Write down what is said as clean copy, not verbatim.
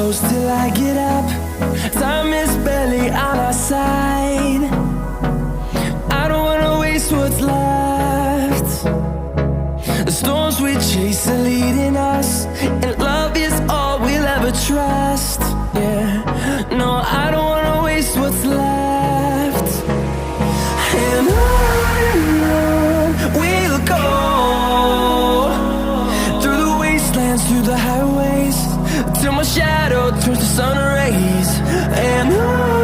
close till I get up. Time is barely on our side. I don't wanna waste what's left. The storms we chase are leading us, and love is all we'll ever trust. Yeah, no, I don't wanna waste what's left. And on we'll go, through the wastelands, through the highways, till my shadow turns to sun rays. And on